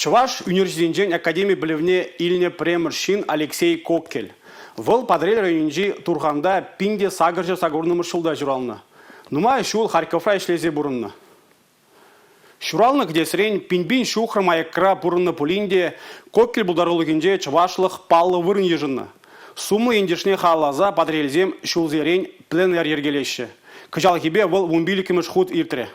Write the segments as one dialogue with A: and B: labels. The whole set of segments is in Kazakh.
A: Чуваш университетен академия білівне илне премьер-шин Алексей Коккель. Выл подрел районинжи Турханда пинде сагыржы сагурнымы шылда журалны. Нума шул Харьковра ишлезе бурынны. Шуралны кдесрен пинбин шухры маякра бурынны пулинде Коккель булдарулыгинже чувашлық паллы вырын ежынны. Сумы ендешне халаза подрелзем шулзерен пленер ергелеші. Кыжал хибе выл вумбиликіміш худ иртре.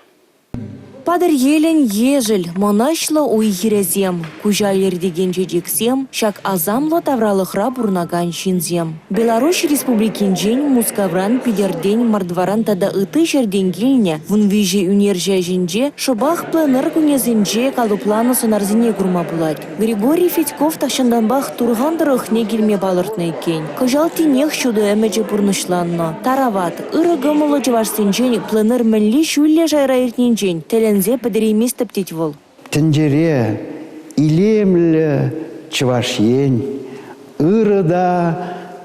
B: Падыр елен ежіл, монашлы уйхерезем, кужа ердеген жедексем, шак азамлы тавралықра бурнаган шинзем. Беларусь республикин жен мускавран пидерден мардваран тада ыты жерден келіне, вунвижи унержа женже, шобах пленер күнезенже калупланы сонарзине курма булад. Григорий Федьков ташынданбах тургандырых не келме балыртны екен. Кыжал тинех шуды әмеже бурнышланны. Тарават, ыры гымылы жыварсенжен пленер мәлі шүлле жайра ертненжен, Зе подеремис топтить вол.
C: Тенджере, илемлі чывашен, ырыда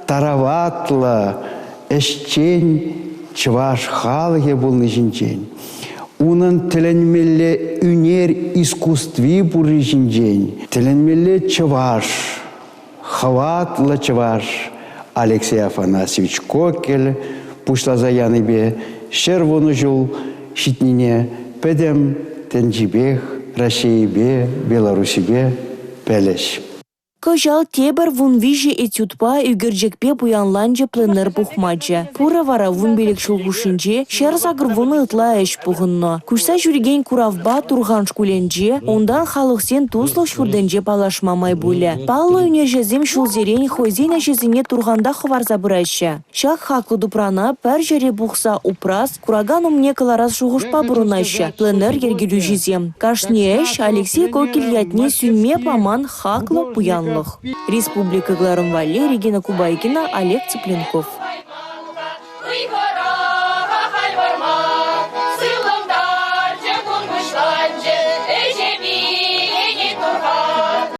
C: тараватла, эшчен чываш халге болны жинчен. Унын тіленмелі үнер искусстви буры жинчен. Тіленмелі чываш, хватлы чываш Алексей Афанасьевич Коккель, пушла заяныбе, шервону жул шитнине, педем тенджибех, Россиябе, Беларусибе пелеш.
B: Кыжал тебір вунвижи этюдпа үгіржекпе буянланжы пленер бұхмаджа. Пура вара вунбелек шулгушынже, шер загыр вуны ытла әш бұғынны. Күшса жүрген куравба турған шкуленже, ондан халықсен туслық шурденже палашмамай бұлі. Паллы үнежезем шулзерен хойзен әшезіне турғанда хварза бұрайшы. Шақ хақлы дупрана пәр жере бұқса упрас, кураган умне кыларас шуғышпа бұрынайшы. Пленер ергелю жезем. Кашни әш Алексей Коккель ятне сүнме паман хақлы буянлы. Республика Гларымвали, Регина Кубайкина, Олег Цыпленков.